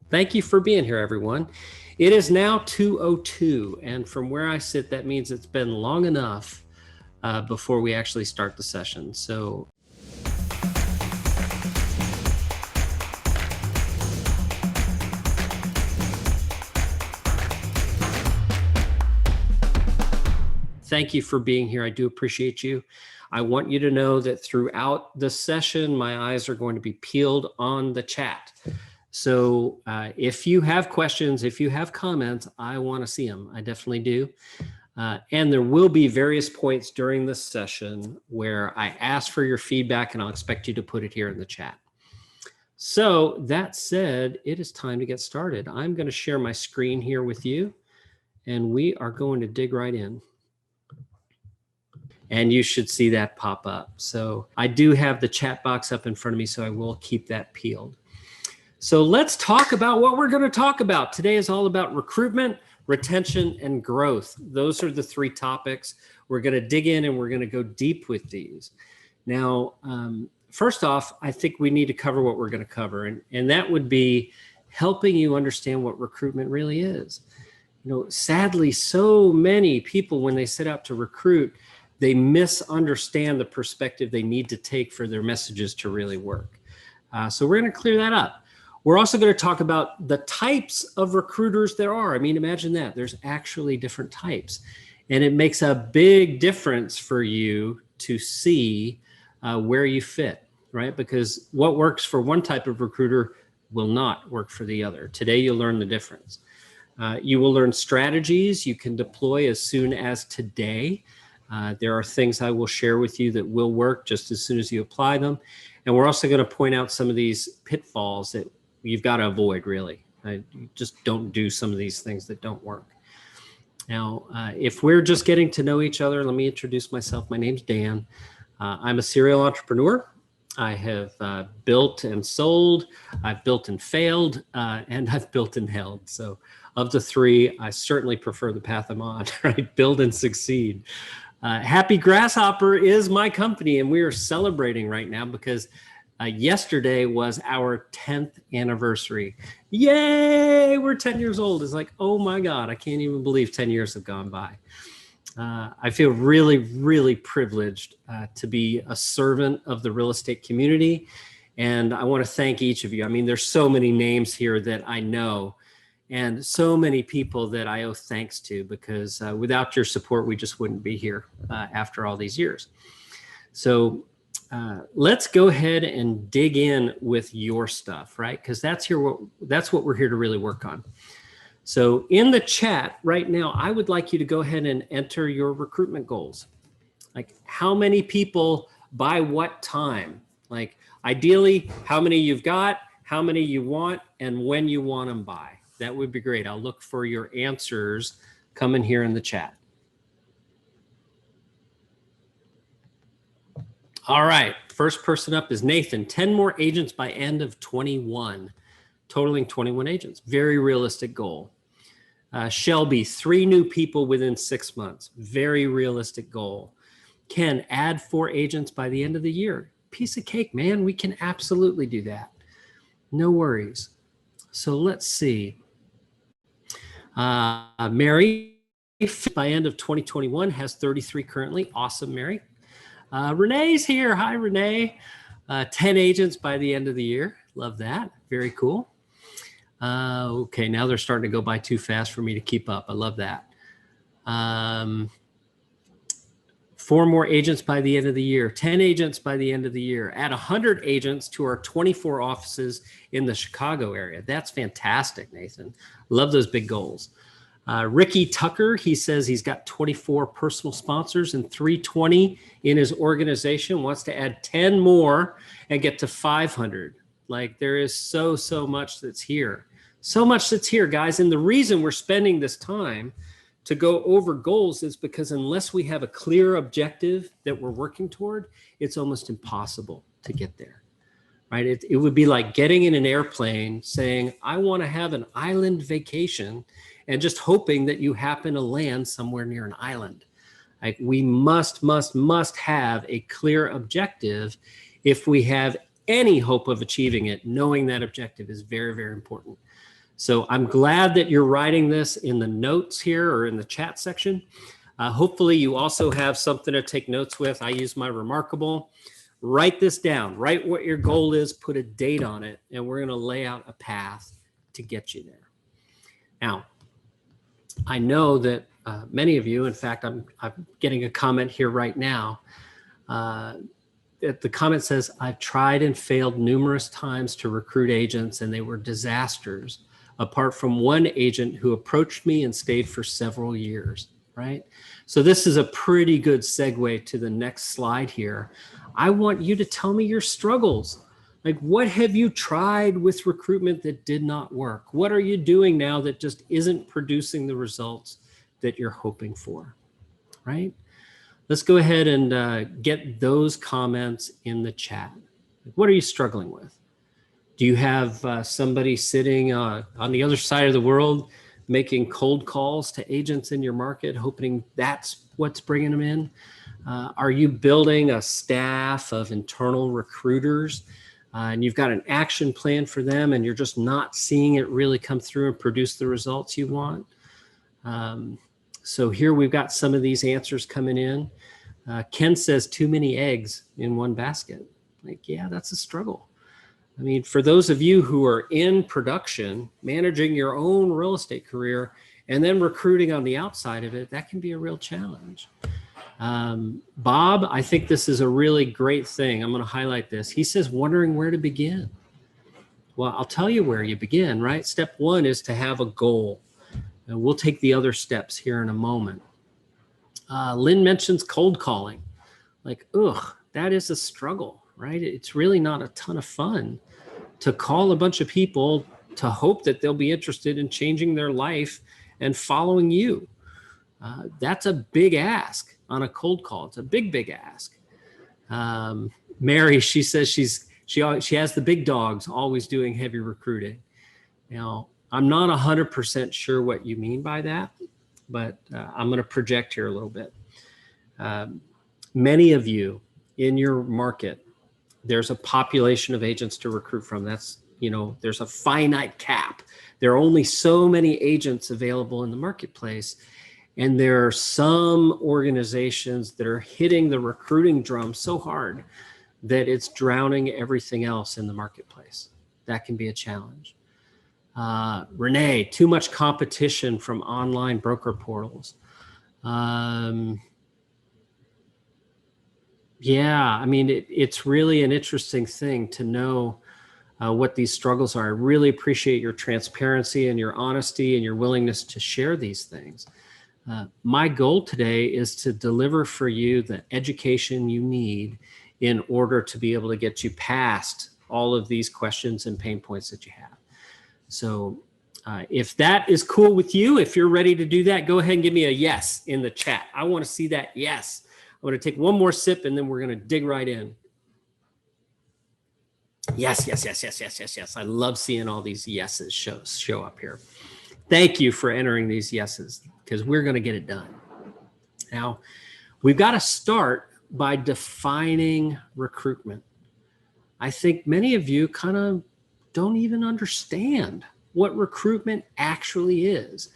Thank you for being here, everyone. It is now 2:02, and from where I sit, that means it's been long enough before we actually start the session. So thank you for being here. I do appreciate you. I want you to know that throughout the session, my eyes are going to be peeled on the chat. So if you have questions, if you have comments, I want to see them. I definitely do. And there will be various points during this session where I ask for your feedback, and I'll expect you to put it here in the chat. So that said, it is time to get started. I'm going to share my screen here with you, and we are going to dig right in. And you should see that pop up. So I do have the chat box up in front of me, so I will keep that peeled. So let's talk about what we're going to talk about. Today is all about recruitment, retention, and growth. Those are the three topics. We're going to dig in and we're going to go deep with these. Now, first off, I think we need to cover what we're going to cover, and that would be helping you understand what recruitment really is. You know, sadly, so many people, when they set out to recruit, they misunderstand the perspective they need to take for their messages to really work. So we're going to clear that up. We're also going to talk about the types of recruiters there are. I mean, imagine that. There's actually different types. And it makes a big difference for you to see where you fit, right? Because what works for one type of recruiter will not work for the other. Today, you'll learn the difference. You will learn strategies you can deploy as soon as today. There are things I will share with you that will work just as soon as you apply them. And we're also going to point out some of these pitfalls that you've got to avoid, really. You just don't do some of these things that don't work. Now, if we're just getting to know each other, let me introduce myself. My name's Dan. I'm a serial entrepreneur. I have built and sold, I've built and failed, and I've built and held. So of the three, I certainly prefer the path I'm on, right? Build and succeed. Happy Grasshopper is my company, and we are celebrating right now because yesterday was our 10th anniversary. Yay! We're 10 years old. It's like, oh my God, I can't even believe 10 years have gone by. I feel really, really privileged to be a servant of the real estate community. And I want to thank each of you. I mean, there's so many names here that I know, and so many people that I owe thanks to, because without your support, we just wouldn't be here after all these years. So let's go ahead and dig in with your stuff, right? Because that's what we're here to really work on. So in the chat right now, I would like you to go ahead and enter your recruitment goals. Like, how many people by what time? Like, ideally, how many you've got, how many you want, and when you want them by. That would be great. I'll look for your answers coming here in the chat. All right, first person up is Nathan. 10 more agents by end of 21, totaling 21 agents. Very realistic goal. Shelby, 3 new people within 6 months. Very realistic goal. Ken, add 4 agents by the end of the year. Piece of cake, man. We can absolutely do that. No worries. So let's see. Mary, by end of 2021, has 33 currently. Awesome, Mary. Renee's here. Hi, Renee. 10 agents by the end of the year. Love that. Very cool. Okay, now they're starting to go by too fast for me to keep up. I love that. 4 more agents by the end of the year. 10 agents by the end of the year. Add 100 agents to our 24 offices in the Chicago area. That's fantastic, Nathan. Love those big goals. Ricky Tucker, he says he's got 24 personal sponsors and 320 in his organization, wants to add 10 more and get to 500. Like, there is so much that's here. So much that's here, guys. And the reason we're spending this time to go over goals is because unless we have a clear objective that we're working toward, it's almost impossible to get there, right? It would be like getting in an airplane saying, I want to have an island vacation, and just hoping that you happen to land somewhere near an island. Like, we must have a clear objective if we have any hope of achieving it. Knowing that objective is very, very important. So I'm glad that you're writing this in the notes here or in the chat section. Hopefully you also have something to take notes with. I use my Remarkable. Write this down. Write what your goal is. Put a date on it. And we're going to lay out a path to get you there. Now, I know that many of you, in fact, I'm getting a comment here right now. The comment says, I've tried and failed numerous times to recruit agents and they were disasters, apart from one agent who approached me and stayed for several years, right? So this is a pretty good segue to the next slide here. I want you to tell me your struggles. Like, what have you tried with recruitment that did not work? What are you doing now that just isn't producing the results that you're hoping for, right? Let's go ahead and get those comments in the chat. What are you struggling with? Do you have somebody sitting on the other side of the world making cold calls to agents in your market, hoping that's what's bringing them in? Are you building a staff of internal recruiters and you've got an action plan for them and you're just not seeing it really come through and produce the results you want? So here we've got some of these answers coming in. Ken says too many eggs in one basket. Like, yeah, that's a struggle. I mean, for those of you who are in production, managing your own real estate career, and then recruiting on the outside of it, that can be a real challenge. Bob, I think this is a really great thing. I'm going to highlight this. He says, wondering where to begin. Well, I'll tell you where you begin, right? Step one is to have a goal. And we'll take the other steps here in a moment. Lynn mentions cold calling. Like, ugh, that is a struggle, right? It's really not a ton of fun to call a bunch of people to hope that they'll be interested in changing their life and following you. That's a big ask on a cold call. It's a big, big ask. Mary, she says she has the big dogs always doing heavy recruiting. Now, I'm not 100% sure what you mean by that, but I'm going to project here a little bit. Many of you in your market, there's a population of agents to recruit from. That's, there's a finite cap. There are only so many agents available in the marketplace. And there are some organizations that are hitting the recruiting drum so hard that it's drowning everything else in the marketplace. That can be a challenge. Renee, too much competition from online broker portals. Yeah, I mean, it's really an interesting thing to know what these struggles are. I really appreciate your transparency and your honesty and your willingness to share these things. My goal today is to deliver for you the education you need in order to be able to get you past all of these questions and pain points that you have. So if that is cool with you, if you're ready to do that, go ahead and give me a yes in the chat. I want to see that yes. I'm going to take one more sip and then we're going to dig right in. Yes, yes, yes, yes, yes, yes, yes. I love seeing all these yeses show up here. Thank you for entering these yeses because we're going to get it done. Now, we've got to start by defining recruitment. I think many of you kind of don't even understand what recruitment actually is.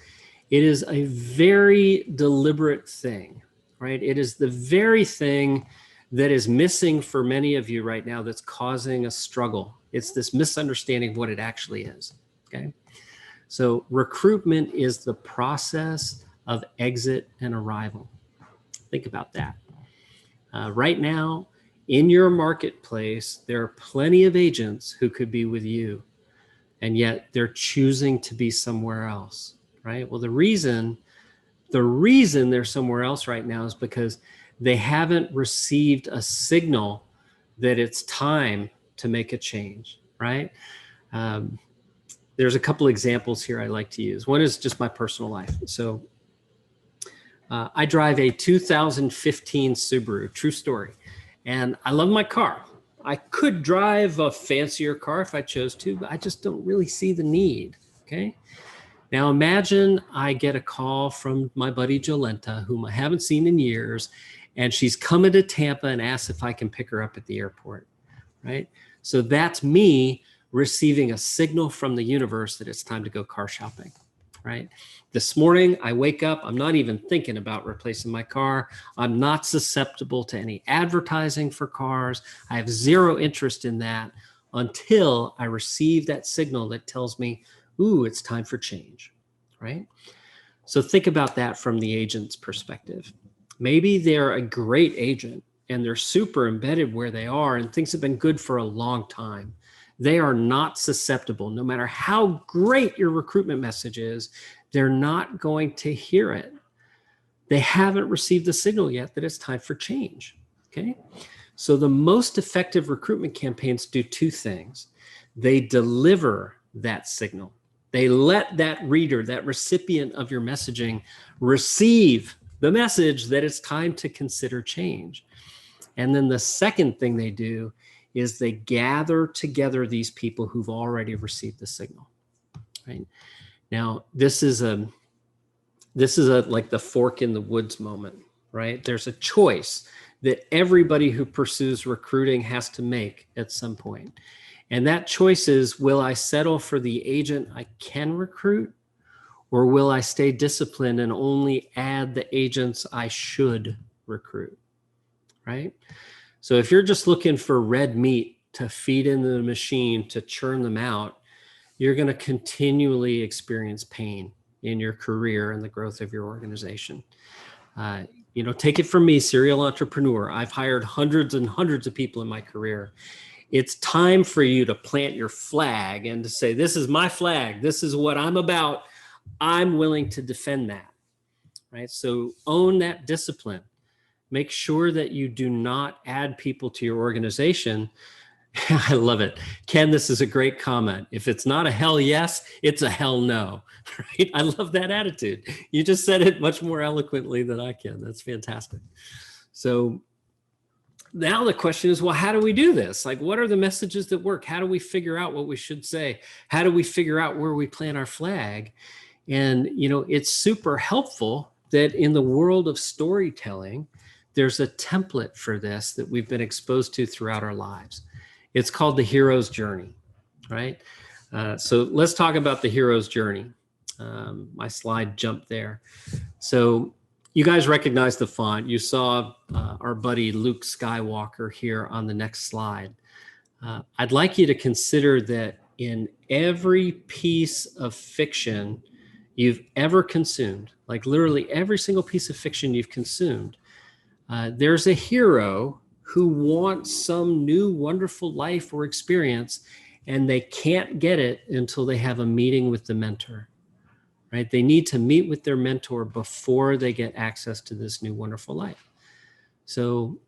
It is a very deliberate thing, right? It is the very thing that is missing for many of you right now that's causing a struggle. It's this misunderstanding of what it actually is, okay? So recruitment is the process of exit and arrival. Think about that. Right now, in your marketplace, there are plenty of agents who could be with you, and yet they're choosing to be somewhere else, right? Well, the reason they're somewhere else right now is because they haven't received a signal that it's time to make a change, right? There's a couple examples here I like to use. One is just my personal life. So I drive a 2015 Subaru, true story. And I love my car. I could drive a fancier car if I chose to, but I just don't really see the need, okay? Now imagine I get a call from my buddy Jolenta, whom I haven't seen in years, and she's coming to Tampa and asks if I can pick her up at the airport, right? So that's me receiving a signal from the universe that it's time to go car shopping, right? This morning, I wake up, I'm not even thinking about replacing my car. I'm not susceptible to any advertising for cars. I have zero interest in that until I receive that signal that tells me, ooh, it's time for change, right? So think about that from the agent's perspective. Maybe they're a great agent and they're super embedded where they are and things have been good for a long time. They are not susceptible. No matter how great your recruitment message is, they're not going to hear it. They haven't received the signal yet that it's time for change, okay? So the most effective recruitment campaigns do two things. They deliver that signal. They let that reader, that recipient of your messaging, receive the message that it's time to consider change. And then the second thing they do is they gather together these people who've already received the signal, right? Now, this is like the fork in the woods moment, right? There's a choice that everybody who pursues recruiting has to make at some point. And that choice is, will I settle for the agent I can recruit, or will I stay disciplined and only add the agents I should recruit, right? So if you're just looking for red meat to feed into the machine to churn them out, you're going to continually experience pain in your career and the growth of your organization. Take it from me, serial entrepreneur. I've hired hundreds and hundreds of people in my career. It's time for you to plant your flag and to say, this is my flag. This is what I'm about. I'm willing to defend that, right? So own that discipline. Make sure that you do not add people to your organization. I love it. Ken, this is a great comment. If it's not a hell yes, it's a hell no, right? I love that attitude. You just said it much more eloquently than I can. That's fantastic. So now the question is, well, how do we do this? Like, what are the messages that work? How do we figure out what we should say? How do we figure out where we plant our flag? And, it's super helpful that in the world of storytelling, there's a template for this that we've been exposed to throughout our lives. It's called the hero's journey, right? So let's talk about the hero's journey. My slide jumped there. So you guys recognize the font. You saw our buddy Luke Skywalker here on the next slide. I'd like you to consider that in every piece of fiction you've ever consumed, like literally every single piece of fiction you've consumed, there's a hero who wants some new wonderful life or experience, and they can't get it until they have a meeting with the mentor, right? They need to meet with their mentor before they get access to this new wonderful life. So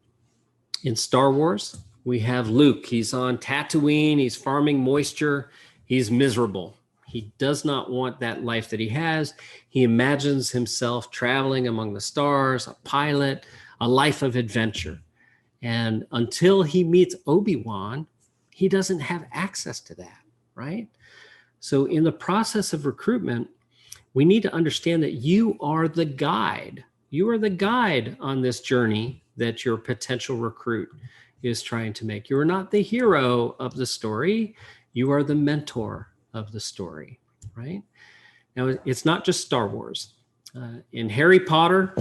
in Star Wars, we have Luke. He's on Tatooine. He's farming moisture. He's miserable. He does not want that life that he has. He imagines himself traveling among the stars, a pilot, a life of adventure. And until he meets Obi-Wan, he doesn't have access to that, right? So in the process of recruitment, we need to understand that you are the guide. You are the guide on this journey that your potential recruit is trying to make. You are not the hero of the story. You are the mentor of the story, right? Now, it's not just Star Wars. In Harry Potter,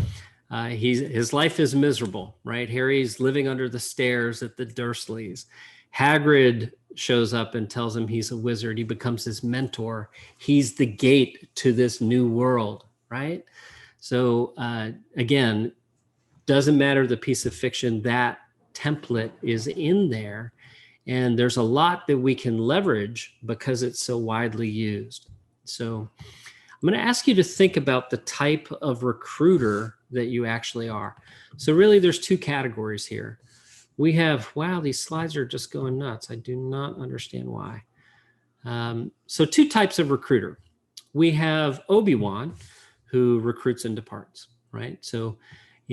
his life is miserable, right? Harry's living under the stairs at the Dursleys. Hagrid shows up and tells him he's a wizard. He becomes his mentor. He's the gate to this new world, right? So again, doesn't matter the piece of fiction, that template is in there. And there's a lot that we can leverage because it's so widely used. So I'm going to ask you to think about the type of recruiter that you actually are. So really there's two categories here. We have, wow, these slides are just going nuts. I do not understand why. So two types of recruiter. We have Obi-Wan, who recruits and departs, right? So,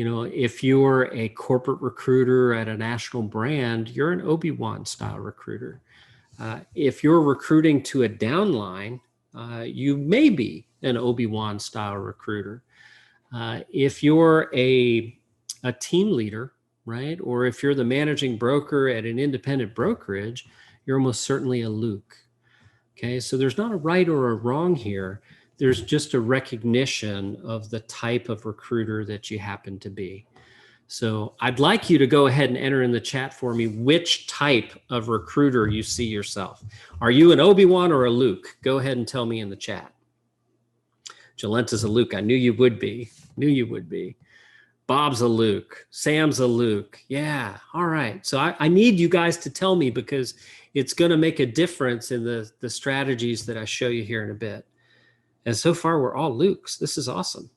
if you're a corporate recruiter at a national brand, you're an Obi-Wan style recruiter. If you're recruiting to a downline, you may be an Obi-Wan style recruiter. If you're a team leader, right? Or if you're the managing broker at an independent brokerage, you're almost certainly a Luke. Okay, so there's not a right or a wrong here. There's just a recognition of the type of recruiter that you happen to be. So I'd like you to go ahead and enter in the chat for me which type of recruiter you see yourself. Are you an Obi-Wan or a Luke? Go ahead and tell me in the chat. Jolenta's a Luke. I knew you would be. Knew you would be. Bob's a Luke. Sam's a Luke. Yeah. All right. So I need you guys to tell me, because it's going to make a difference in the strategies that I show you here in a bit. And so far, we're all Lukes. This is awesome.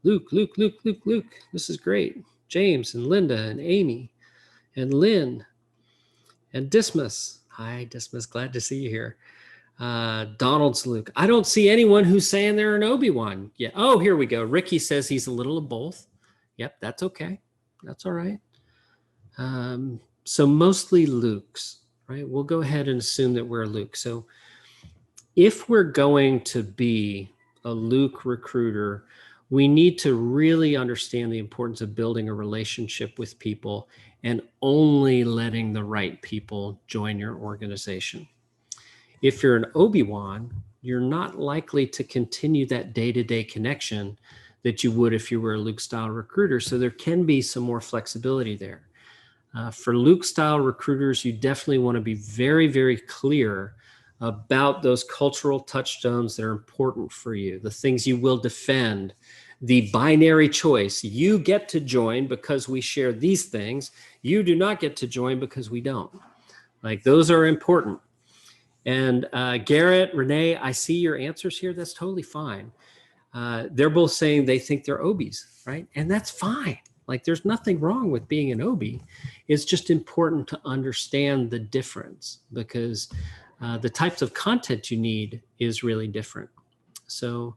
Luke. This is great. James and Linda and Amy and Lynn and Dismas. Hi, Dismas. Glad to see you here. Donald's Luke. I don't see anyone who's saying they're an Obi-Wan yet. Oh, here we go. Ricky says he's a little of both. Yep, that's okay. That's all right. So mostly Lukes, right? We'll go ahead and assume that we're a Luke. So if we're going to be a Luke recruiter, we need to really understand the importance of building a relationship with people and only letting the right people join your organization. If you're an Obi-Wan, you're not likely to continue that day-to-day connection that you would if you were a Luke-style recruiter. So there can be some more flexibility there. For Luke-style recruiters, you definitely want to be very, very clear about those cultural touchstones that are important for you, the things you will defend, the binary choice. You get to join because we share these things. You do not get to join because we don't. Like, those are important. And Garrett, Renee, I see your answers here. That's totally fine. They're both saying they think they're Obis, right? And that's fine. Like, there's nothing wrong with being an Obi. It's just important to understand the difference, because the types of content you need is really different. So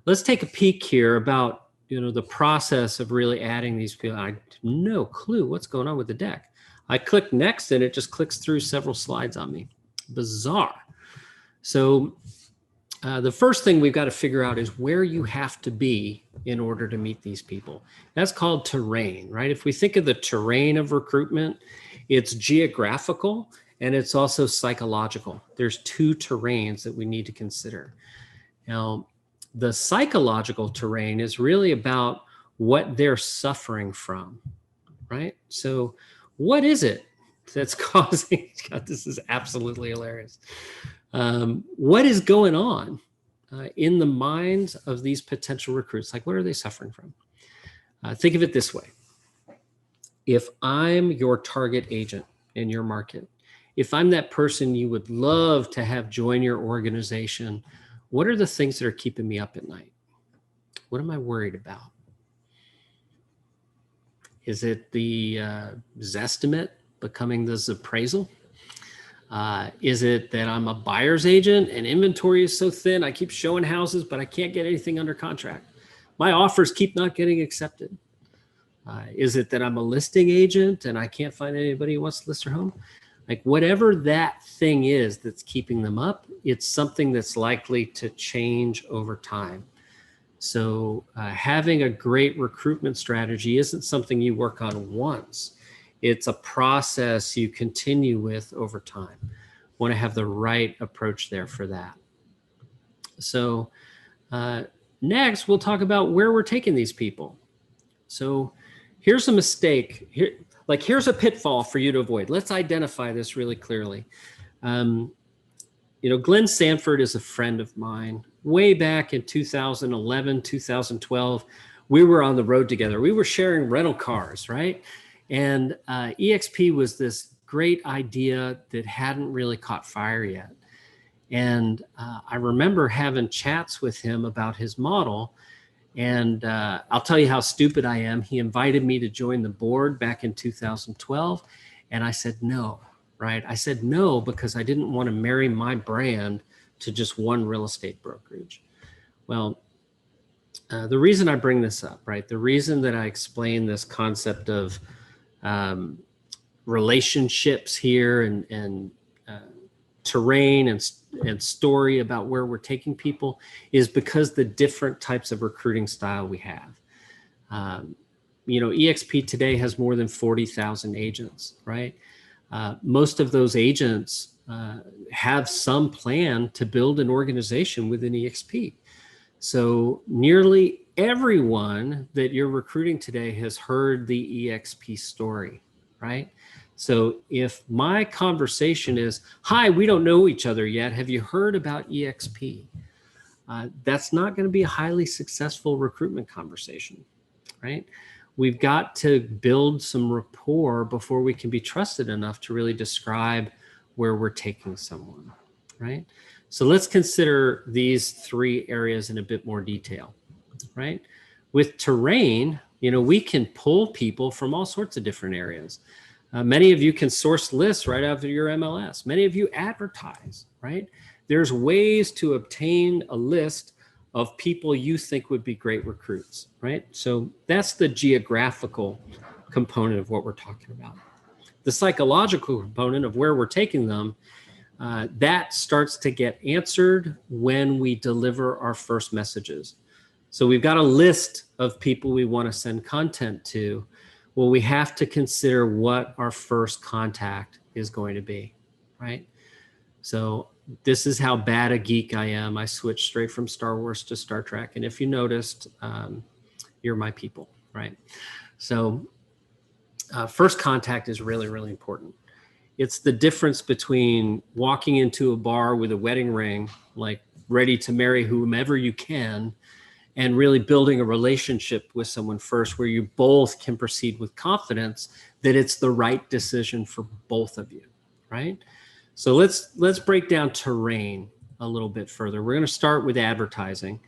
let's take a peek here about, the process of really adding these people. I have no clue what's going on with the deck. I click next and it just clicks through several slides on me. Bizarre. So the first thing we've got to figure out is where you have to be in order to meet these people. That's called terrain, right? If we think of the terrain of recruitment, it's geographical and it's also psychological. There's two terrains that we need to consider. Now, the psychological terrain is really about what they're suffering from, right? So what is it that's causing, God, this is absolutely hilarious. What is going on in the minds of these potential recruits? Like, what are they suffering from? Think of it this way. If I'm your target agent in your market, if I'm that person you would love to have join your organization, what are the things that are keeping me up at night? What am I worried about? Is it the Zestimate becoming the Zappraisal? Is it that I'm a buyer's agent and inventory is so thin, I keep showing houses, but I can't get anything under contract? My offers keep not getting accepted. Is it that I'm a listing agent and I can't find anybody who wants to list their home? Like, whatever that thing is that's keeping them up, it's something that's likely to change over time. So having a great recruitment strategy isn't something you work on once. It's a process you continue with over time. Want to have the right approach there for that. So next, we'll talk about where we're taking these people. So here's a mistake. Here's a pitfall for you to avoid. Let's identify this really clearly. Glenn Sanford is a friend of mine. Way back in 2011, 2012, we were on the road together. We were sharing rental cars, right? And EXP was this great idea that hadn't really caught fire yet. And I remember having chats with him about his model. And I'll tell you how stupid I am. He invited me to join the board back in 2012. And I said no, right? I said no because I didn't want to marry my brand to just one real estate brokerage. Well, the reason I bring this up, right? The reason that I explain this concept of relationships here and terrain and story about where we're taking people is because the different types of recruiting style we have. EXP today has more than 40,000 agents, right? Most of those agents have some plan to build an organization within EXP. So nearly everyone that you're recruiting today has heard the EXP story, right? So if my conversation is, hi, we don't know each other yet, have you heard about EXP? That's not going to be a highly successful recruitment conversation, right? We've got to build some rapport before we can be trusted enough to really describe where we're taking someone, right? So let's consider these three areas in a bit more detail, right? With terrain, we can pull people from all sorts of different areas. Many of you can source lists right out of your MLS. Many of you advertise, right? There's ways to obtain a list of people you think would be great recruits, right? So that's the geographical component of what we're talking about. The psychological component of where we're taking them, that starts to get answered when we deliver our first messages. So we've got a list of people we want to send content to. Well, we have to consider what our first contact is going to be, right? So this is how bad a geek I am. I switched straight from Star Wars to Star Trek. And if you noticed, you're my people, right? So first contact is really, really important. It's the difference between walking into a bar with a wedding ring, like ready to marry whomever you can, and really building a relationship with someone first where you both can proceed with confidence that it's the right decision for both of you, right? So let's break down terrain a little bit further. We're going to start with advertising.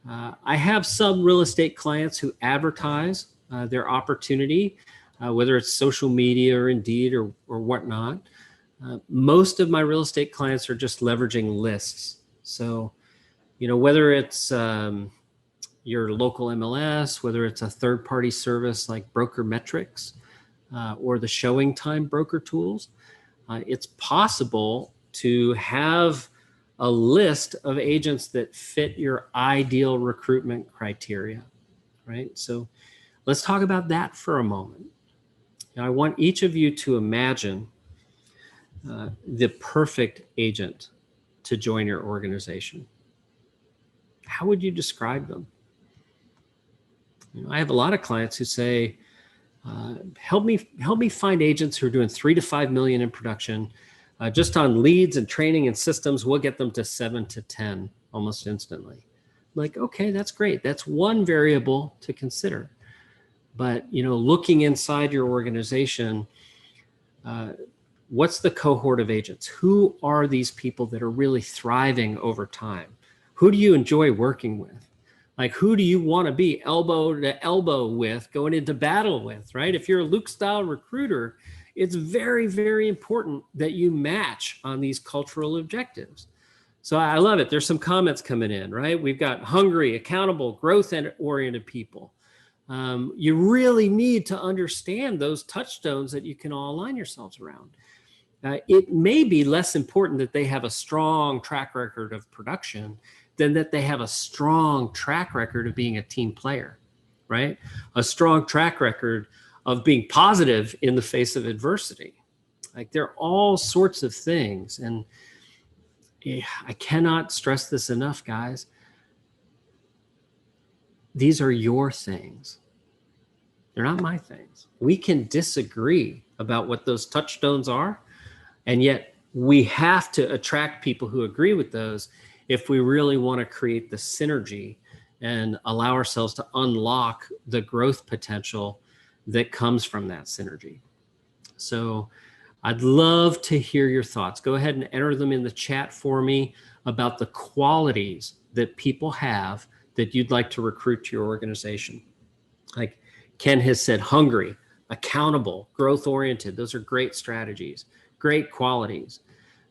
I have some real estate clients who advertise their opportunity, whether it's social media or Indeed or whatnot. Most of my real estate clients are just leveraging lists. So, whether it's your local MLS, whether it's a third-party service like Broker Metrics or the showing time broker tools, it's possible to have a list of agents that fit your ideal recruitment criteria, right? So let's talk about that for a moment. Now, I want each of you to imagine the perfect agent to join your organization. How would you describe them? I have a lot of clients who say, help me find agents who are doing 3 to 5 million in production. Just on leads and training and systems, we'll get them to 7 to 10 almost instantly. Like, okay, that's great. That's one variable to consider. But, looking inside your organization, what's the cohort of agents? Who are these people that are really thriving over time? Who do you enjoy working with? Like, who do you want to be elbow to elbow with, going into battle with, right? If you're a Luke style recruiter, it's very, very important that you match on these cultural objectives. So I love it. There's some comments coming in, right? We've got hungry, accountable, growth-oriented people. You really need to understand those touchstones that you can all align yourselves around. It may be less important that they have a strong track record of production than that they have a strong track record of being a team player, right? A strong track record of being positive in the face of adversity. Like, there are all sorts of things. And I cannot stress this enough, guys. These are your things. They're not my things. We can disagree about what those touchstones are, and yet we have to attract people who agree with those if we really want to create the synergy and allow ourselves to unlock the growth potential that comes from that synergy. So I'd love to hear your thoughts. Go ahead and enter them in the chat for me about the qualities that people have that you'd like to recruit to your organization. Like Ken has said, hungry, accountable, growth-oriented. Those are great strategies, great qualities.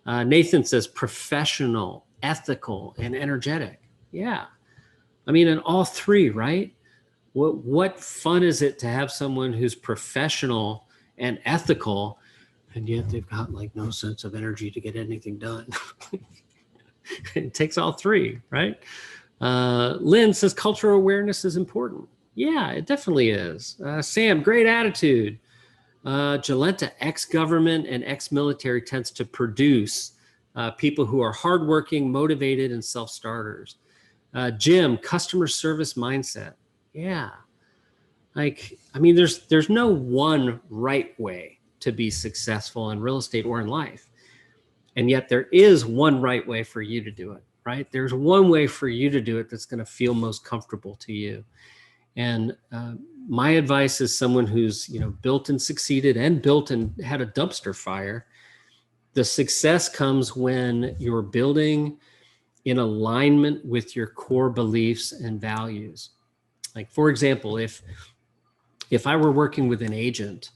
Nathan says professional, ethical, and energetic. Yeah. I mean, in all three, right? What fun is it to have someone who's professional and ethical, and yet they've got like no sense of energy to get anything done? It takes all three, right? Lynn says cultural awareness is important. Yeah, it definitely is. Sam, great attitude. Jolenta, ex-government and ex-military, tends to produce people who are hardworking, motivated, and self-starters. Jim, customer service mindset. Yeah. Like, I mean, there's no one right way to be successful in real estate or in life. And yet there is one right way for you to do it, right? There's one way for you to do it that's going to feel most comfortable to you. And my advice is someone who's, built and succeeded and built and had a dumpster fire. The success comes when you're building in alignment with your core beliefs and values. Like, for example, if I were working with an agent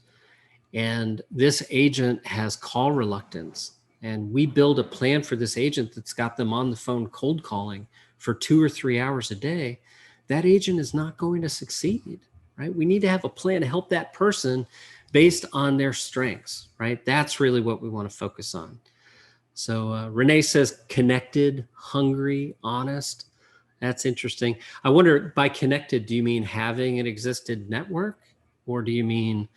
and this agent has call reluctance, and we build a plan for this agent that's got them on the phone cold calling for 2 or 3 hours a day, that agent is not going to succeed, right? We need to have a plan to help that person based on their strengths, right? That's really what we want to focus on. So Renee says connected, hungry, honest. That's interesting. I wonder, by connected, do you mean having an existed network, or do you mean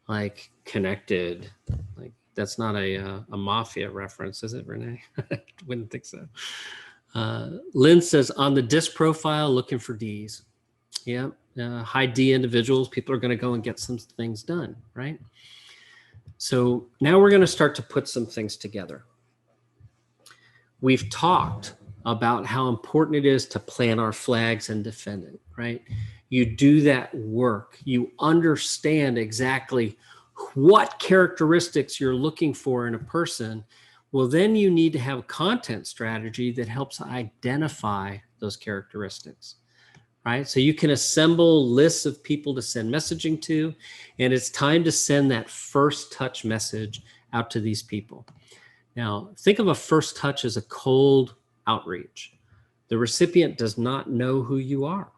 like connected? Like, that's not a mafia reference, is it, Renee? I wouldn't think so. Lynn says, on the DISC profile, looking for Ds. Yeah, high D individuals, people are going to go and get some things done, right? So now we're going to start to put some things together. We've talked about how important it is to plant our flags and defend it, right? You do that work. You understand exactly what characteristics you're looking for in a person. Well, then you need to have a content strategy that helps identify those characteristics, right? So you can assemble lists of people to send messaging to, and it's time to send that first touch message out to these people. Now, think of a first touch as a cold outreach. The recipient does not know who you are,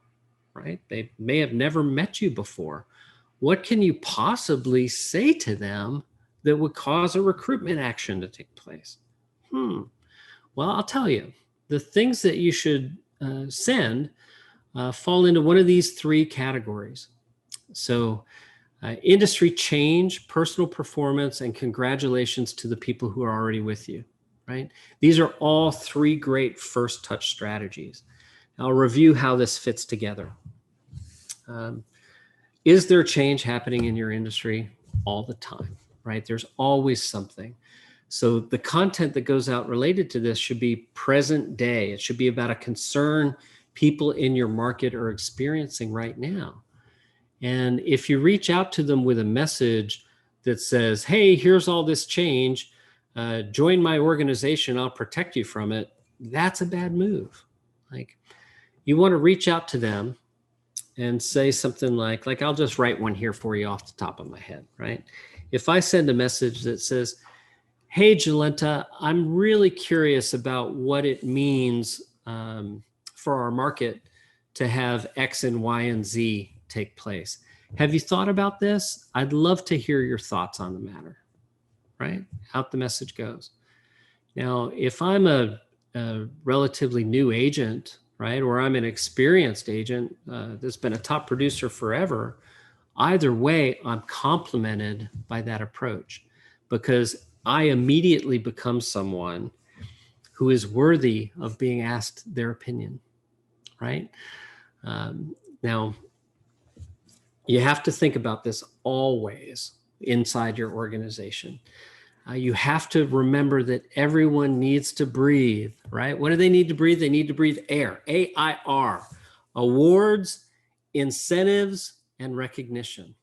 right? They may have never met you before. What can you possibly say to them that would cause a recruitment action to take place? Well, I'll tell you, the things that you should send fall into one of these 3 categories. So industry change, personal performance, and congratulations to the people who are already with you, right? These are all 3 great first touch strategies. I'll review how this fits together. Is there change happening in your industry? All the time, right? There's always something. So the content that goes out related to this should be present day. It should be about a concern people in your market are experiencing right now. And if you reach out to them with a message that says, hey, here's all this change, join my organization, I'll protect you from it, that's a bad move. Like, you want to reach out to them and say something like I'll just write one here for you off the top of my head, right? If I send a message that says, hey, Jolenta, I'm really curious about what it means for our market to have X and Y and Z take place. Have you thought about this? I'd love to hear your thoughts on the matter, right? Out the message goes. Now, if I'm a relatively new agent, right, or I'm an experienced agent that's been a top producer forever, either way, I'm complimented by that approach, because I immediately become someone who is worthy of being asked their opinion, right? Now, you have to think about this always inside your organization. You have to remember that everyone needs to breathe, right? What do they need to breathe? They need to breathe air, AIR, awards, incentives, and recognition,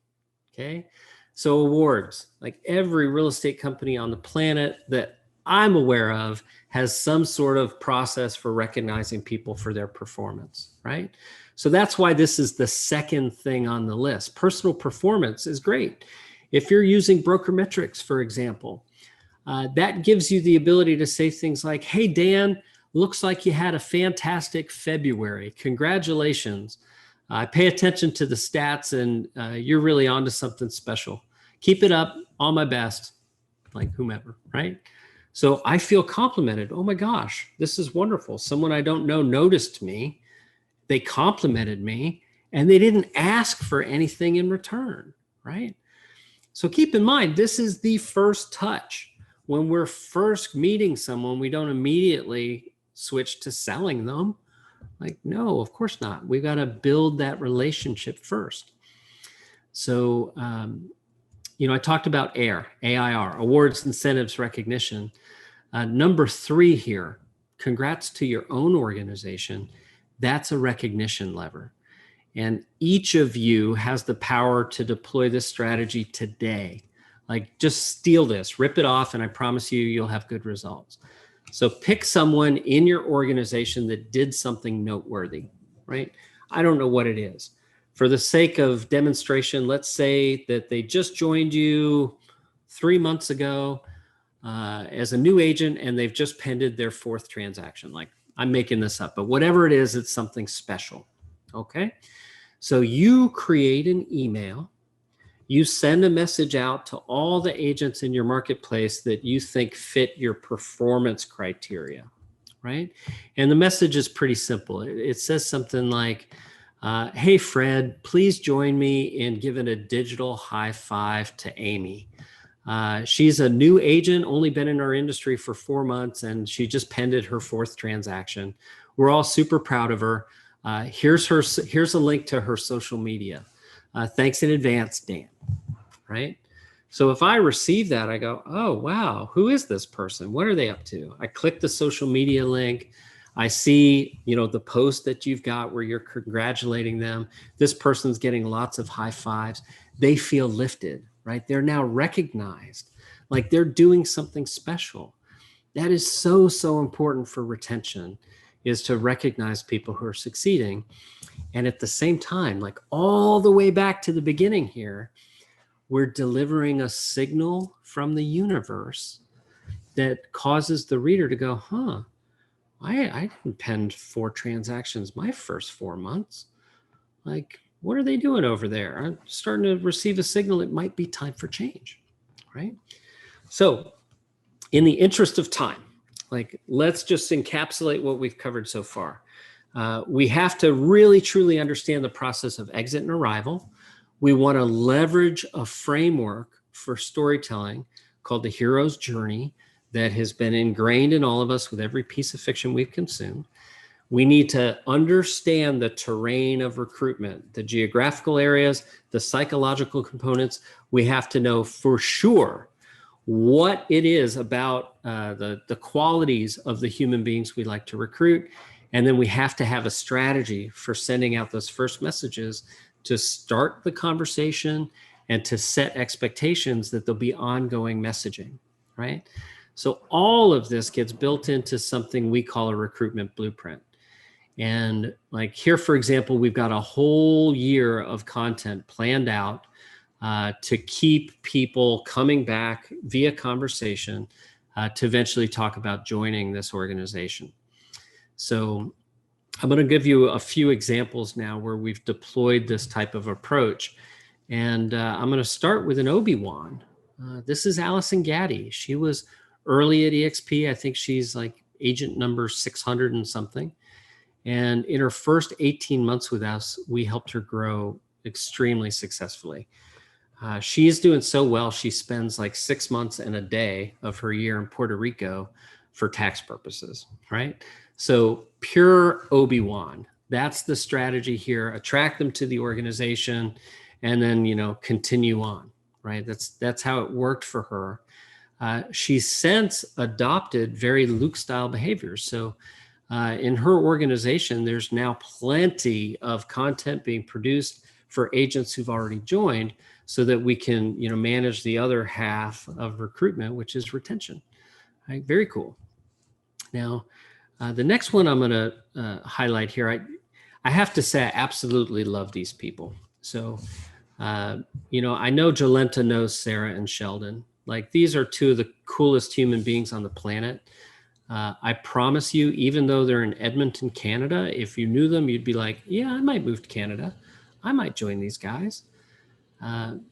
okay? So awards, like every real estate company on the planet that I'm aware of has some sort of process for recognizing people for their performance, right? So that's why this is the second thing on the list. Personal performance is great. If you're using broker metrics, for example, that gives you the ability to say things like, hey, Dan, looks like you had a fantastic February. Congratulations. I pay attention to the stats, and you're really onto something special. Keep it up. All my best. Like whomever, right? So I feel complimented. Oh my gosh, this is wonderful. Someone I don't know noticed me. They complimented me, and they didn't ask for anything in return, right? So keep in mind, this is the first touch. When we're first meeting someone, we don't immediately switch to selling them. Like, no, of course not. We've got to build that relationship first. So, I talked about AIR, awards, incentives, recognition. Number 3 here, congrats to your own organization. That's a recognition lever. And each of you has the power to deploy this strategy today. Like, just steal this, rip it off, and I promise you'll have good results. So pick someone in your organization that did something noteworthy, right? I don't know what it is. For the sake of demonstration, let's say that they just joined you 3 months ago as a new agent, and they've just pended their 4th transaction. Like, I'm making this up, but whatever it is, it's something special. Okay. So you create an email, you send a message out to all the agents in your marketplace that you think fit your performance criteria, right? And the message is pretty simple. It says something like, hey, Fred, please join me in giving a digital high five to Amy. She's a new agent, only been in our industry for 4 months, and she just pended her 4th transaction. We're all super proud of her. Here's a link to her social media. Thanks in advance, Dan. Right? So if I receive that, I go, oh, wow, who is this person? What are they up to? I click the social media link. I see, the post that you've got where you're congratulating them. This person's getting lots of high fives. They feel lifted, right? They're now recognized, like they're doing something special. That is so, so important for retention, is to recognize people who are succeeding. And at the same time, like all the way back to the beginning here, we're delivering a signal from the universe that causes the reader to go, I didn't pen 4 transactions my first 4 months. Like, what are they doing over there? I'm starting to receive a signal it might be time for change, right? So in the interest of time, like, let's just encapsulate what we've covered so far. We have to really, truly understand the process of exit and arrival. We want to leverage a framework for storytelling called the hero's journey that has been ingrained in all of us with every piece of fiction we've consumed. We need to understand the terrain of recruitment, the geographical areas, the psychological components. We have to know for sure what it is about the qualities of the human beings we like to recruit. And then we have to have a strategy for sending out those first messages to start the conversation and to set expectations that there'll be ongoing messaging, right? So all of this gets built into something we call a recruitment blueprint. And like here, for example, we've got a whole year of content planned out to keep people coming back via conversation to eventually talk about joining this organization. So I'm going to give you a few examples now where we've deployed this type of approach. And I'm going to start with an Obi-Wan. This is Allison Gaddy. She was early at EXP. I think she's like agent number 600 and something. And in her first 18 months with us, we helped her grow extremely successfully. She is doing so well, she spends like 6 months and a day of her year in Puerto Rico for tax purposes, right? So pure Obi-Wan, that's the strategy here. Attract them to the organization and then, continue on, right? That's how it worked for her. She's since adopted very Luke-style behaviors. So in her organization, there's now plenty of content being produced for agents who've already joined so that we can, manage the other half of recruitment, which is retention. Right? Very cool. Now, the next one I'm going to highlight here, I have to say I absolutely love these people. So, I know Jolenta knows Sarah and Sheldon. Like, these are two of the coolest human beings on the planet. I promise you, even though they're in Edmonton, Canada, if you knew them, you'd be like, yeah, I might move to Canada. I might join these guys.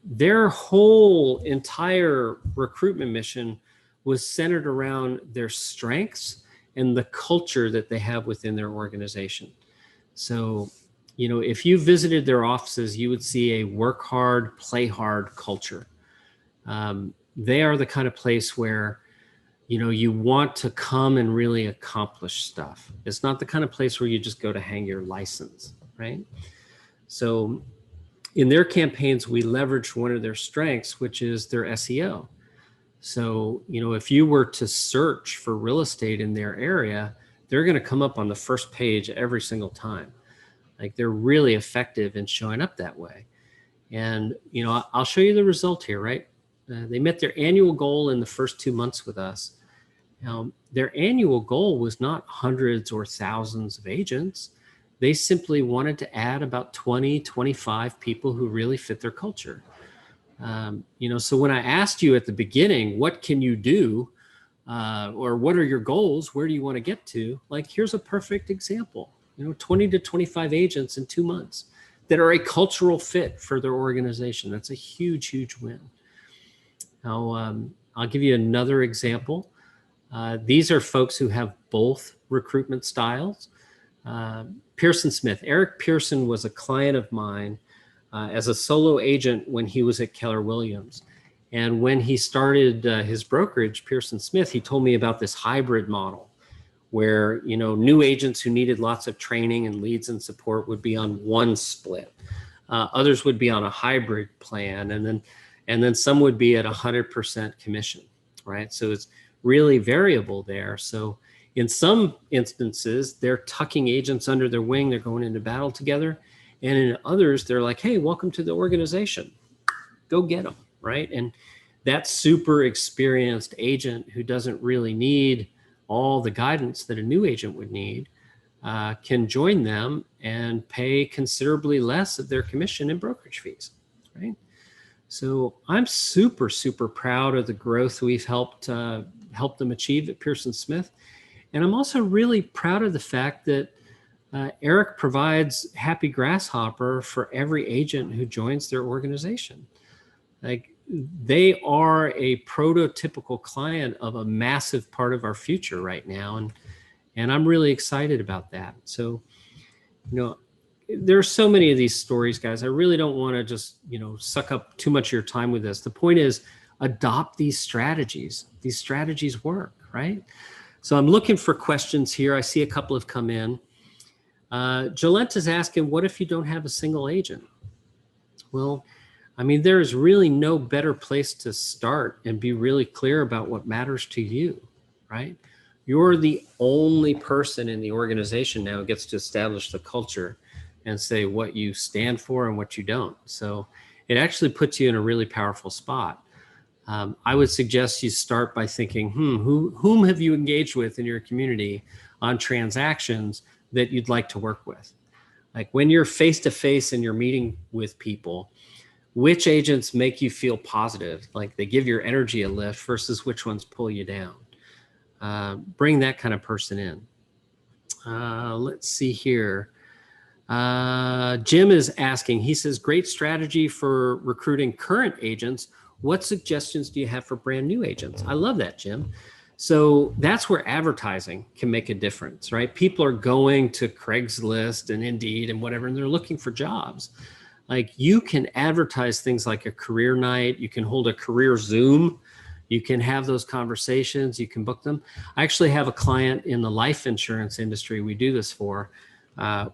Their whole entire recruitment mission was centered around their strengths and the culture that they have within their organization. So, if you visited their offices, you would see a work hard, play hard culture. They are the kind of place where, you want to come and really accomplish stuff. It's not the kind of place where you just go to hang your license, right? So in their campaigns, we leveraged one of their strengths, which is their SEO. So, if you were to search for real estate in their area, they're going to come up on the first page every single time. Like, they're really effective in showing up that way. And, I'll show you the result here, right? They met their annual goal in the first 2 months with us. Now, their annual goal was not hundreds or thousands of agents. They simply wanted to add about 20, 25 people who really fit their culture. So when I asked you at the beginning, what can you do? Or what are your goals? Where do you want to get to? Like, here's a perfect example, 20 to 25 agents in 2 months that are a cultural fit for their organization. That's a huge, huge win. Now, I'll give you another example. These are folks who have both recruitment styles. Pearson Smith. Eric Pearson was a client of mine as a solo agent when he was at Keller Williams. And when he started his brokerage, Pearson Smith, he told me about this hybrid model where, new agents who needed lots of training and leads and support would be on one split. Others would be on a hybrid plan. And then some would be at 100% commission, right? So it's really variable there. So in some instances, they're tucking agents under their wing. They're going into battle together. And in others, they're like, hey, welcome to the organization. Go get them, right? And that super experienced agent who doesn't really need all the guidance that a new agent would need can join them and pay considerably less of their commission and brokerage fees, right? So I'm super, super proud of the growth we've helped them achieve at Pearson Smith. And I'm also really proud of the fact that Eric provides Happy Grasshopper for every agent who joins their organization. Like, they are a prototypical client of a massive part of our future right now. And I'm really excited about that. So, there's so many of these stories, guys. I really don't want to just, suck up too much of your time with this. The point is, adopt these strategies. These strategies work, right? So I'm looking for questions here. I see a couple have come in. Gillette is asking, what if you don't have a single agent? Well, there is really no better place to start and be really clear about what matters to you, right? You're the only person in the organization now who gets to establish the culture and say what you stand for and what you don't. So it actually puts you in a really powerful spot. I would suggest you start by thinking, whom have you engaged with in your community on transactions that you'd like to work with? Like, when you're face-to-face and you're meeting with people, which agents make you feel positive, like they give your energy a lift, versus which ones pull you down? Bring that kind of person in. Let's see here. Jim is asking, he says, great strategy for recruiting current agents. What suggestions do you have for brand new agents? I love that, Jim. So that's where advertising can make a difference, right? People are going to Craigslist and Indeed and whatever, and they're looking for jobs. Like, you can advertise things like a career night. You can hold a career Zoom. You can have those conversations. You can book them. I actually have a client in the life insurance industry we do this for.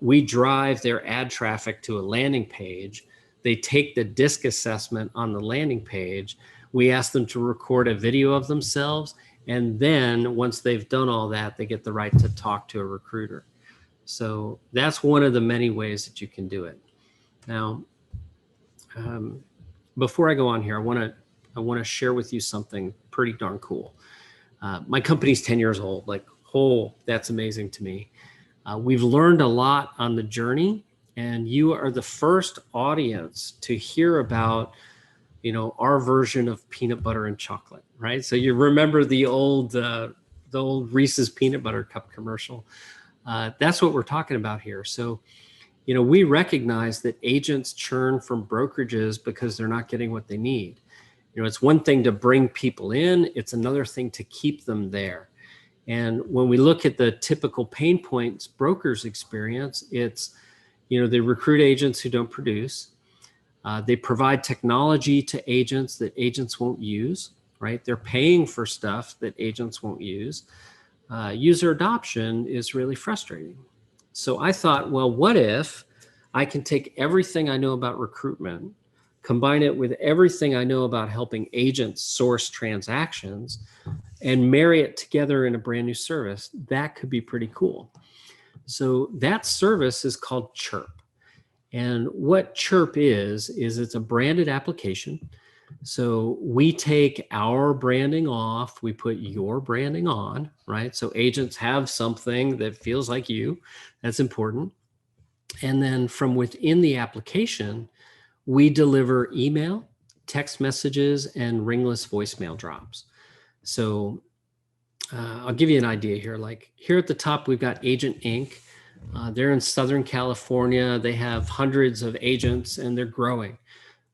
We drive their ad traffic to a landing page. They take the DISC assessment on the landing page. We ask them to record a video of themselves. And then once they've done all that, they get the right to talk to a recruiter. So that's one of the many ways that you can do it. Now, before I go on here, I want to share with you something pretty darn cool. My company's 10 years old. Like, that's amazing to me. We've learned a lot on the journey, and you are the first audience to hear about, our version of peanut butter and chocolate, right? So you remember the old Reese's peanut butter cup commercial. That's what we're talking about here. So, we recognize that agents churn from brokerages because they're not getting what they need. It's one thing to bring people in. It's another thing to keep them there. And when we look at the typical pain points brokers experience, it's, they recruit agents who don't produce. They provide technology to agents that agents won't use, right? They're paying for stuff that agents won't use. User adoption is really frustrating. So I thought, well, what if I can take everything I know about recruitment, combine it with everything I know about helping agents source transactions, and marry it together in a brand new service? That could be pretty cool. So that service is called Chirp. And what Chirp is it's a branded application. So we take our branding off, we put your branding on, right? So agents have something that feels like you. That's important. And then from within the application, we deliver email, text messages, and ringless voicemail drops. So I'll give you an idea here. Like here at the top, we've got Agent Inc. They're in Southern California. They have hundreds of agents and they're growing.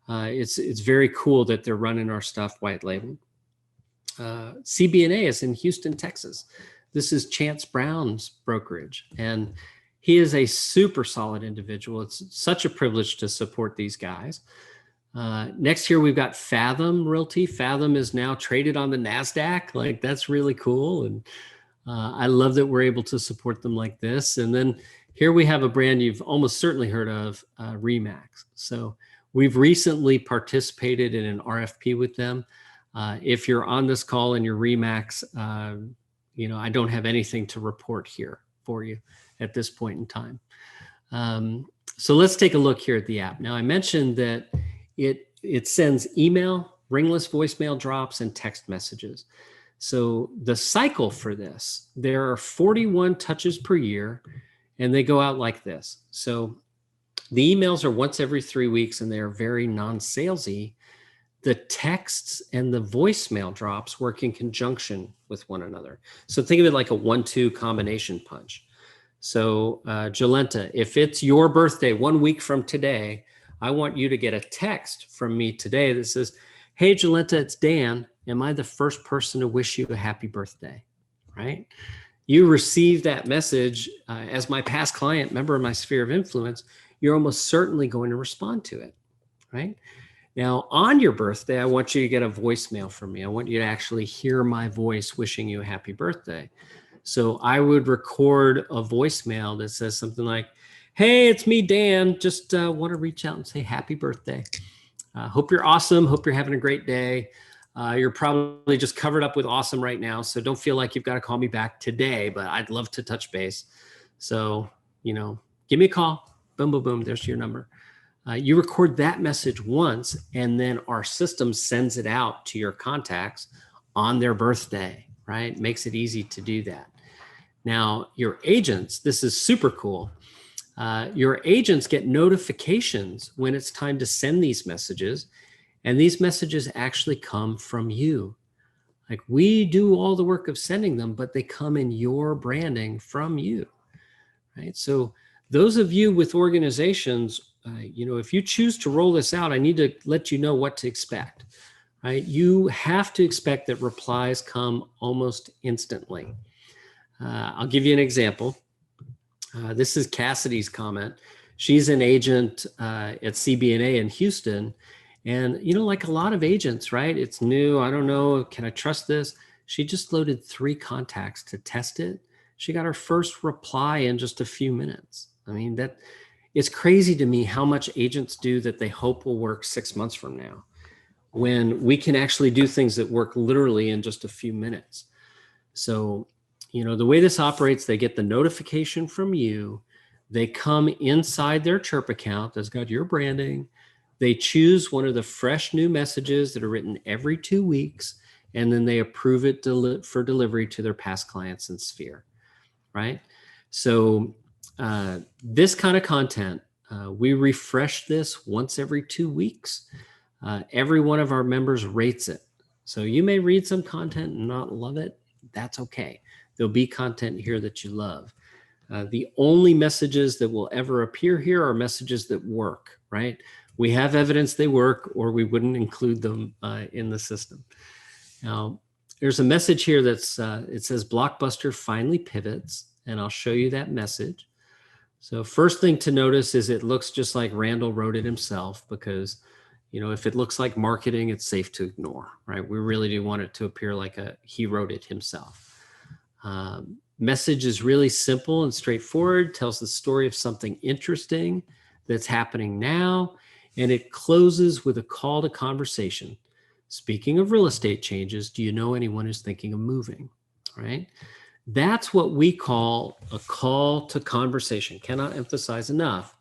It's very cool that they're running our stuff white label. CB&A is in Houston, Texas. This is Chance Brown's brokerage, and he is a super solid individual. It's such a privilege to support these guys. Next here, we've got Fathom Realty. Fathom is now traded on the NASDAQ. Like, that's really cool. And I love that we're able to support them like this. And then here we have a brand you've almost certainly heard of, Remax. So we've recently participated in an RFP with them. If you're on this call and you're Remax, I don't have anything to report here for you at this point in time. So let's take a look here at the app. Now, I mentioned that it sends email, ringless voicemail drops, and text messages. So the cycle for this, there are 41 touches per year, and they go out like this. So the emails are once every 3 weeks, and they are very non-salesy. The texts and the voicemail drops work in conjunction with one another. So think of it like a 1-2 combination punch. So Jolenta, if it's your birthday 1 week from today, I want you to get a text from me today that says, "Hey, Jolenta, it's Dan. Am I the first person to wish you a happy birthday?" Right? You receive that message as my past client, member of my sphere of influence, you're almost certainly going to respond to it, right? Now, on your birthday, I want you to get a voicemail from me. I want you to actually hear my voice wishing you a happy birthday. So I would record a voicemail that says something like, "Hey, it's me, Dan. Just want to reach out and say happy birthday. Hope you're awesome. Hope you're having a great day. You're probably just covered up with awesome right now, so don't feel like you've got to call me back today, but I'd love to touch base. So, give me a call. Boom, boom, boom. There's your number." You record that message once, and then our system sends it out to your contacts on their birthday, right? Makes it easy to do that. Now, your agents, this is super cool. Your agents get notifications when it's time to send these messages, and these messages actually come from you. Like, we do all the work of sending them, but they come in your branding from you, right? So those of you with organizations, if you choose to roll this out, I need to let you know what to expect, right? You have to expect that replies come almost instantly. I'll give you an example. This is Cassidy's comment. She's an agent at CB&A in Houston. And, like a lot of agents, right? It's new. I don't know. Can I trust this? She just loaded 3 contacts to test it. She got her first reply in just a few minutes. I mean, it's crazy to me how much agents do that they hope will work 6 months from now, when we can actually do things that work literally in just a few minutes. So, the way this operates, they get the notification from you. They come inside their Chirp account that's got your branding. They choose one of the fresh new messages that are written every 2 weeks, and then they approve it for delivery to their past clients in Sphere, right? So this kind of content, we refresh this once every 2 weeks. Every one of our members rates it. So you may read some content and not love it. That's okay. There'll be content here that you love. The only messages that will ever appear here are messages that work, right? We have evidence they work, or we wouldn't include them in the system. Now, there's a message here that's, it says Blockbuster finally pivots, and I'll show you that message. So first thing to notice is it looks just like Randall wrote it himself, because, if it looks like marketing, it's safe to ignore, right? We really do want it to appear like he wrote it himself. Message is really simple and straightforward, tells the story of something interesting that's happening now, and it closes with a call to conversation. Speaking of real estate changes, do you know anyone who's thinking of moving, right? That's what we call a call to conversation. Cannot emphasize enough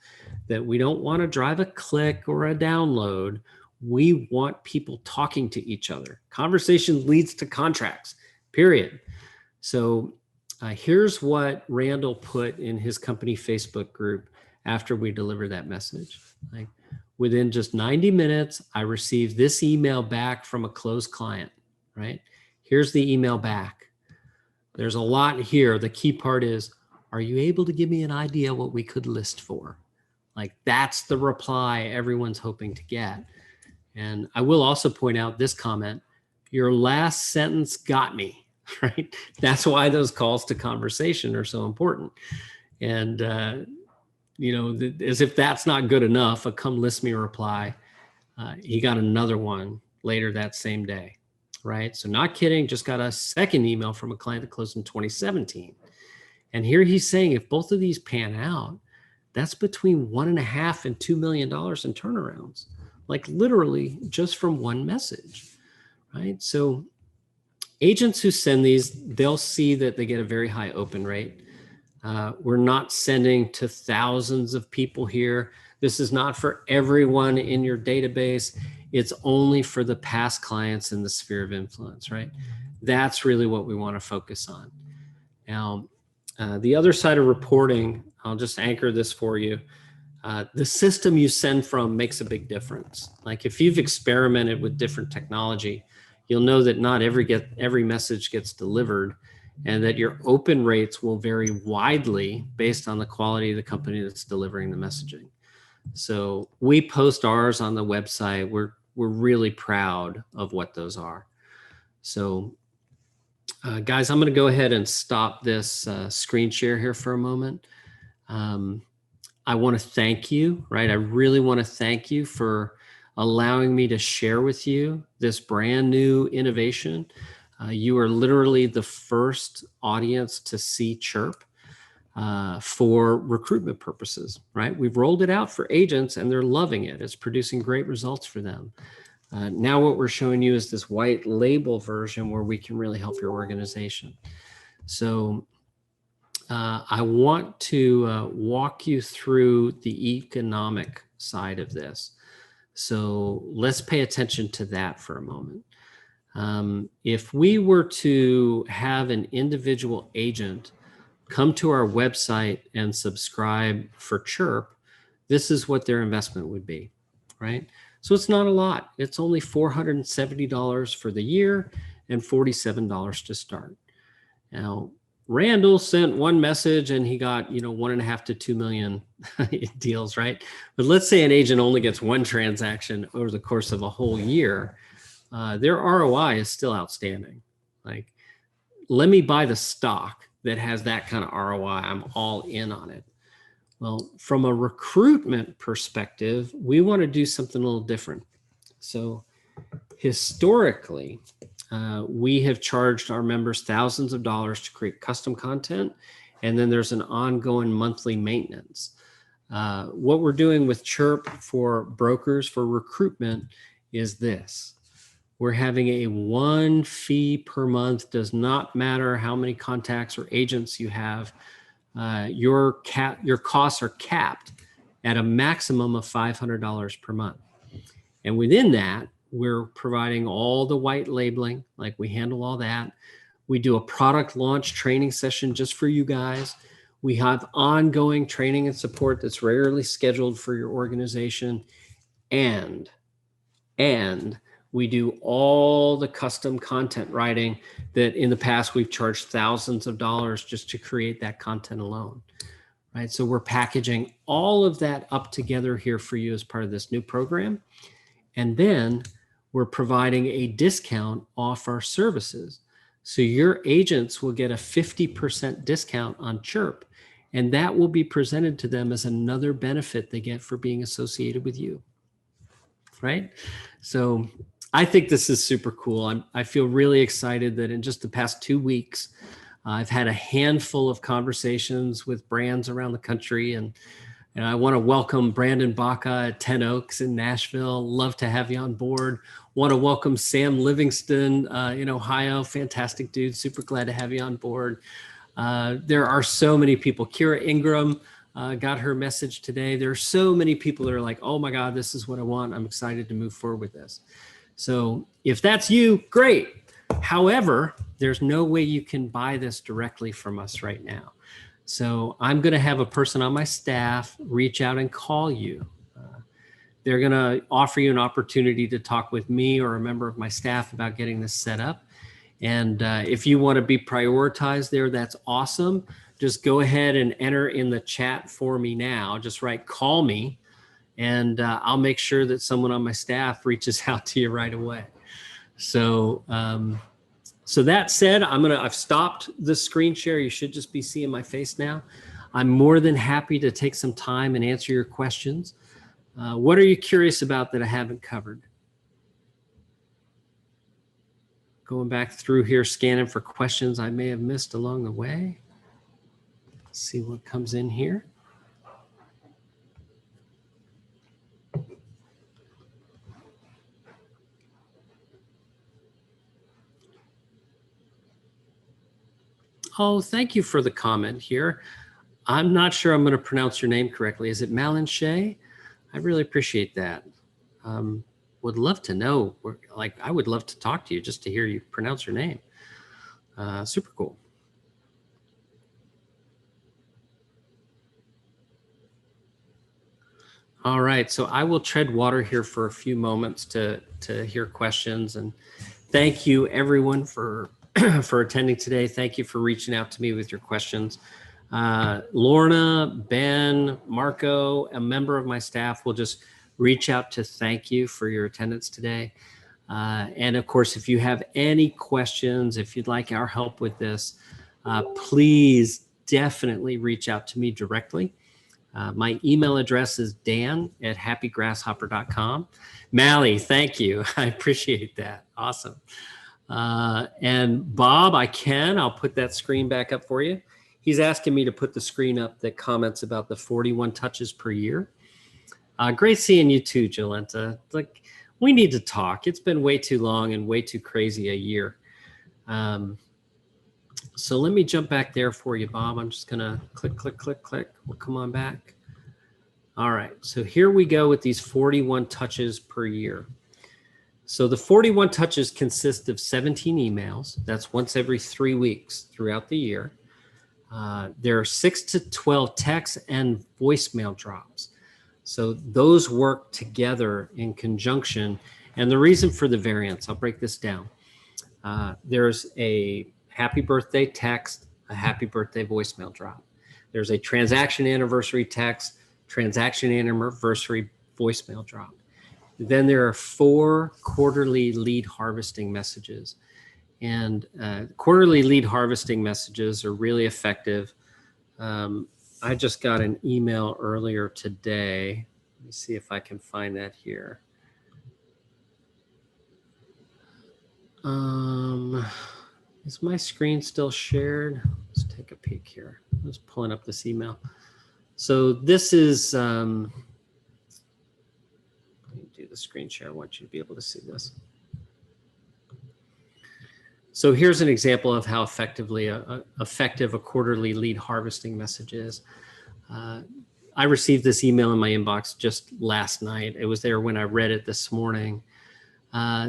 that we don't want to drive a click or a download. We want people talking to each other. Conversation leads to contracts, period. So here's what Randall put in his company Facebook group after we delivered that message. Like, within just 90 minutes, I received this email back from a closed client, right? Here's the email back. There's a lot here. The key part is, are you able to give me an idea what we could list for? Like, that's the reply everyone's hoping to get. And I will also point out this comment, your last sentence got me, right? That's why those calls to conversation are so important. And, as if that's not good enough, a come list me reply, he got another one later that same day, right? So not kidding, just got a second email from a client that closed in 2017. And here he's saying if both of these pan out, that's between $1.5 and $2 million in turnarounds, like literally just from one message, right? So agents who send these, they'll see that they get a very high open rate. We're not sending to thousands of people here. This is not for everyone in your database. It's only for the past clients in the sphere of influence, right? That's really what we want to focus on. Now, the other side of reporting, I'll just anchor this for you. The system you send from makes a big difference. Like, if you've experimented with different technology, you'll know that not every message gets delivered, and that your open rates will vary widely based on the quality of the company that's delivering the messaging. So we post ours on the website. We're really proud of what those are. So guys, I'm going to go ahead and stop this screen share here for a moment. I want to thank you, right? I really want to thank you for allowing me to share with you this brand new innovation. You are literally the first audience to see Chirp for recruitment purposes, right? We've rolled it out for agents and they're loving it. It's producing great results for them. Now what we're showing you is this white label version where we can really help your organization. So I want to walk you through the economic side of this. So let's pay attention to that for a moment. If we were to have an individual agent come to our website and subscribe for Chirp, this is what their investment would be, right? So it's not a lot. It's only $470 for the year and $47 to start. Now, Randall sent one message and he got, 1.5 to 2 million deals, right? But let's say an agent only gets one transaction over the course of a whole year. Their ROI is still outstanding. Like, let me buy the stock that has that kind of ROI. I'm all in on it. Well, from a recruitment perspective, we want to do something a little different. So historically, we have charged our members thousands of dollars to create custom content, and then there's an ongoing monthly maintenance. What we're doing with Chirp for brokers for recruitment is this. We're having a one fee per month. Does not matter how many contacts or agents you have. Your costs are capped at a maximum of $500 per month. And within that, we're providing all the white labeling, like we handle all that. We do a product launch training session just for you guys. We have ongoing training and support that's rarely scheduled for your organization. And we do all the custom content writing that in the past we've charged thousands of dollars just to create that content alone, right? So we're packaging all of that up together here for you as part of this new program. And then we're providing a discount off our services. So your agents will get a 50% discount on Chirp. And that will be presented to them as another benefit they get for being associated with you. Right? So I think this is super cool. I feel really excited that in just the past 2 weeks, I've had a handful of conversations with brands around the country, and I want to welcome Brandon Baca at 10 Oaks in Nashville. Love to have you on board. Want to welcome Sam Livingston in Ohio. Fantastic dude. Super glad to have you on board. There are so many people. Kira Ingram got her message today. There are so many people that are like, oh my God, this is what I want. I'm excited to move forward with this. So if that's you, great. However, there's no way you can buy this directly from us right now. So I'm going to have a person on my staff reach out and call you. They're going to offer you an opportunity to talk with me or a member of my staff about getting this set up. And if you want to be prioritized there, that's awesome. Just go ahead and enter in the chat for me now. Just write call me, and I'll make sure that someone on my staff reaches out to you right away. So so that said, I've stopped the screen share. You should just be seeing my face now. I'm more than happy to take some time and answer your questions. What are you curious about that I haven't covered? Going back through here, scanning for questions I may have missed along the way. Let's see what comes in here. Oh, thank you for the comment here. I'm not sure I'm going to pronounce your name correctly. Is it Malinche? I really appreciate that. Would love to know, I would love to talk to you just to hear you pronounce your name. Super cool. All right, so I will tread water here for a few moments to hear questions, and thank you everyone for for attending today. Thank you for reaching out to me with your questions. Lorna, Ben, Marco, a member of my staff will just reach out to thank you for your attendance today. And of course, if you have any questions, if you'd like our help with this, please definitely reach out to me directly. My email address is dan@happygrasshopper.com. Mally, thank you. I appreciate that. Awesome. And Bob, I'll put that screen back up for you. He's asking me to put the screen up that comments about the 41 touches per year. Great seeing you too, Jolenta. We need to talk. It's been way too long and way too crazy a year. So let me jump back there for you, Bob. I'm just going to click, click, click, click. We'll come on back. All right. So here we go with these 41 touches per year. So the 41 touches consist of 17 emails. That's once every 3 weeks throughout the year. There are 6 to 12 texts and voicemail drops. So those work together in conjunction. And the reason for the variance, I'll break this down. There's a happy birthday text, a happy birthday voicemail drop. There's a transaction anniversary text, transaction anniversary voicemail drop. Then there are 4 quarterly lead harvesting messages. And quarterly lead harvesting messages are really effective. I just got an email earlier today. Let me see if I can find that here. Is my screen still shared? Let's take a peek here. I'm just pulling up this email. So this is, let me do the screen share. I want you to be able to see this. So here's an example of how effective a quarterly lead harvesting message is. I received this email in my inbox just last night. It was there when I read it this morning.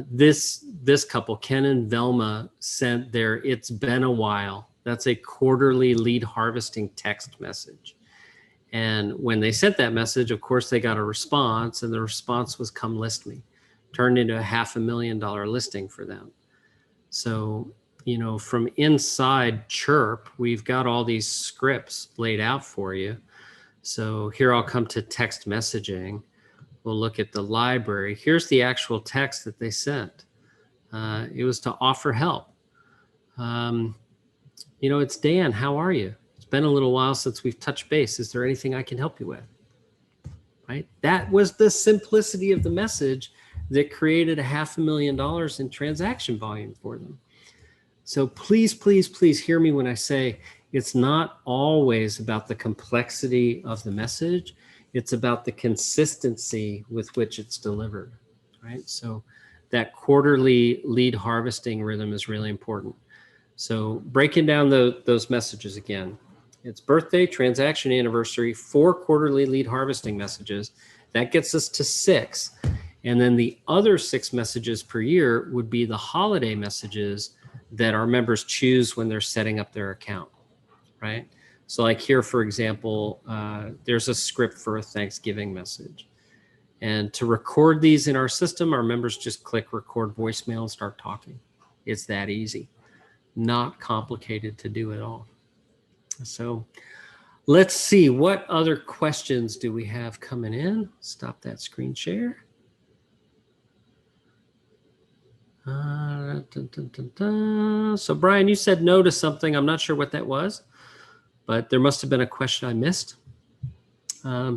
This couple, Ken and Velma, sent their "It's been a while." That's a quarterly lead harvesting text message. And when they sent that message, of course, they got a response, and the response was "Come list me." Turned into a $500,000 listing for them. So, from inside Chirp, we've got all these scripts laid out for you. So here I'll come to text messaging. We'll look at the library. Here's the actual text that they sent. It was to offer help. It's Dan. How are you? It's been a little while since we've touched base. Is there anything I can help you with? Right? That was the simplicity of the message that created $500,000 in transaction volume for them. So please, please, please hear me when I say it's not always about the complexity of the message. It's about the consistency with which it's delivered, right? So that quarterly lead harvesting rhythm is really important. So breaking down those messages again, it's birthday, transaction, anniversary, 4 quarterly lead harvesting messages. That gets us to 6. And then the other 6 messages per year would be the holiday messages that our members choose when they're setting up their account, right? So like here, for example, there's a script for a Thanksgiving message. And to record these in our system, our members just click record voicemail and start talking. It's that easy. Not complicated to do at all. So let's see, what other questions do we have coming in? Stop that screen share. So Brian, you said no to something. I'm not sure what that was, but there must have been a question I missed.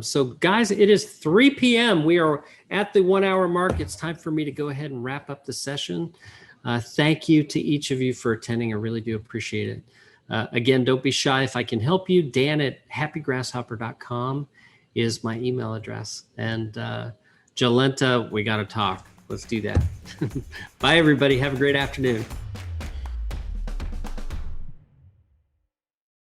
So guys, it is 3 p.m. We are at the 1 hour mark. It's time for me to go ahead and wrap up the session. Thank you to each of you for attending. I really do appreciate it. Again, don't be shy. If I can help you, dan@happygrasshopper.com is my email address. And Jolenta, we got to talk. Let's do that. Bye, everybody. Have a great afternoon.